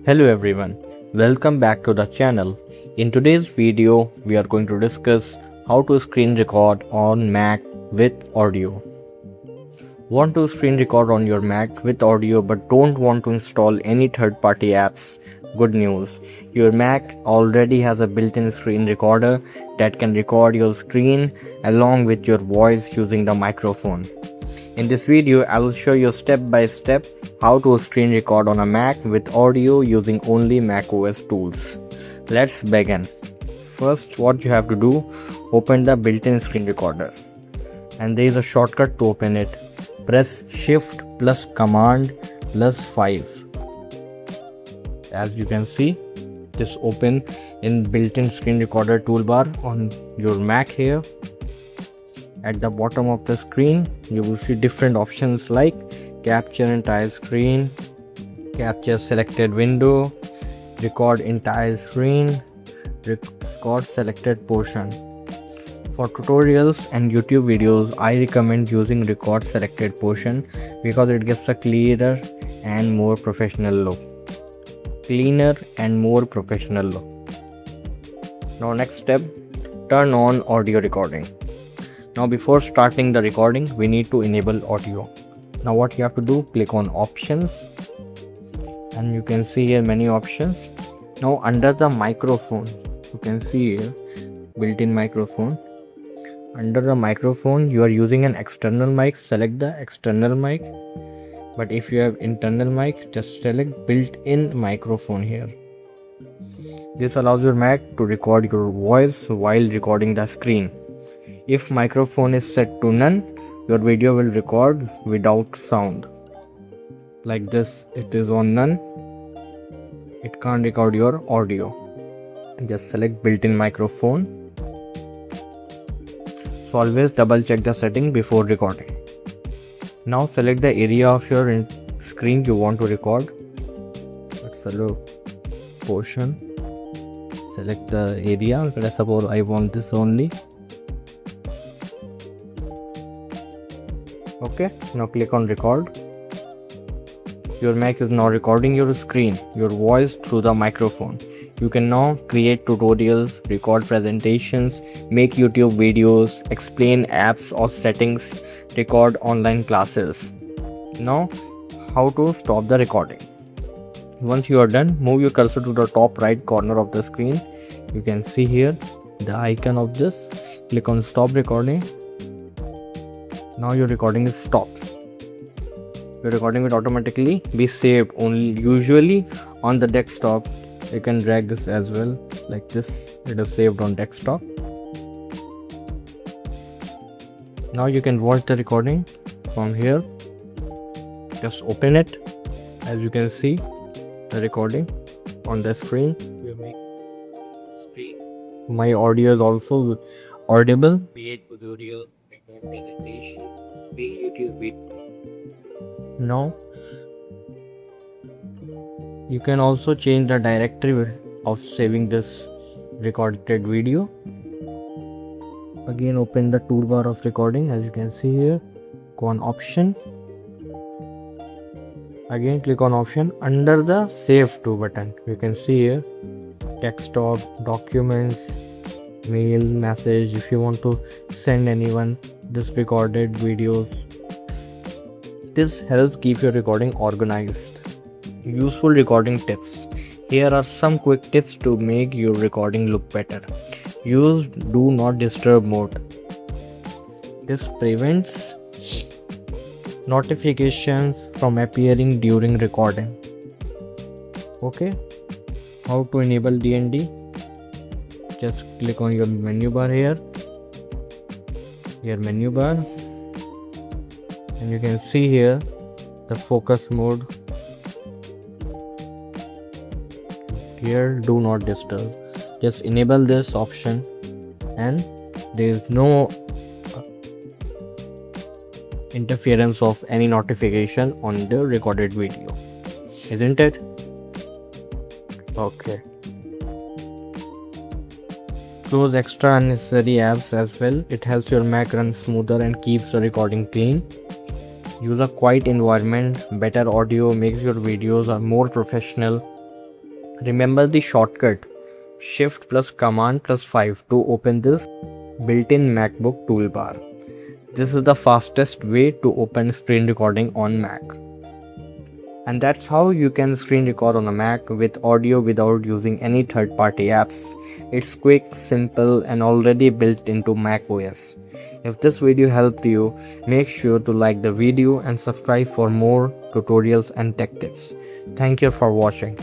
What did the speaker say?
Hello everyone, welcome back to the channel. In today's video, we are going to discuss how to screen record on Mac with audio. Want to screen record on your Mac with audio but don't want to install any third-party apps? Good news, your Mac already has a built-in screen recorder that can record your screen along with your voice using the microphone. In this video, I will show you step by step how to screen record on a Mac with audio using only macOS tools. Let's begin. First, what you have to do, open the built-in screen recorder. And there is a shortcut to open it. Press Shift plus Command plus 5. As you can see, this open in built-in screen recorder toolbar on your Mac here. At the bottom of the screen, you will see different options like capture entire screen, capture selected window, record entire screen, record selected portion. For tutorials and YouTube videos, I recommend using record selected portion because it gives a clearer and more professional look. Cleaner and more professional look. Now next step, turn on audio recording. Now before starting the recording, we need to enable audio. Now what you have to do, click on options and you can see here many options. Now under the microphone, you can see here built-in microphone. Under the microphone, you are using an external mic, select the external mic. But if you have internal mic, just select built-in microphone here. This allows your Mac to record your voice while recording the screen. If microphone is set to none, your video will record without sound. Like this, it is on none. It can't record your audio. Just select built-in microphone. So always double check the setting before recording. Now select the area of your screen you want to record. Let's select portion. Select the area. Let's suppose I want this only. Okay, now click on record. Your Mac is now recording your screen, your voice through the microphone. You can now create tutorials, record presentations, make YouTube videos, explain apps or settings, record online classes. Now, how to stop the recording. Once you are done, move your cursor to the top right corner of the screen. You can see here the icon of this. Click on stop recording. Now your recording is stopped. Your recording will automatically be saved usually on the desktop. You can drag this as well like this. It is saved on desktop. Now you can watch the recording from here. Just open it. As you can see the recording on the screen. My audio is also audible. Now you can also change the directory of saving this recorded video. Again, open the toolbar of recording. As you can see here, go on option. Again click on option. Under the save to button, you can see here desktop, documents, mail, message. If you want to send anyone this recorded videos, this helps keep your recording organized. Useful recording tips. Here are some quick tips to make your recording look better. Use do not disturb mode. This prevents notifications from appearing during recording. Okay, how to enable DND? Just click on your menu bar here. Your menu bar. And you can see here the focus mode. Here do not disturb. Just enable this option and there is no interference of any notification on the recorded video, isn't it? Okay. Close extra unnecessary apps as well. It helps your Mac run smoother and keeps the recording clean. Use a quiet environment. Better audio makes your videos are more professional. Remember the shortcut Shift plus Command plus 5 to open this built-in MacBook toolbar. This is the fastest way to open screen recording on Mac. And that's how you can screen record on a Mac with audio without using any third-party apps. It's quick, simple, and already built into macOS. If this video helped you, make sure to like the video and subscribe for more tutorials and tech tips. Thank you for watching.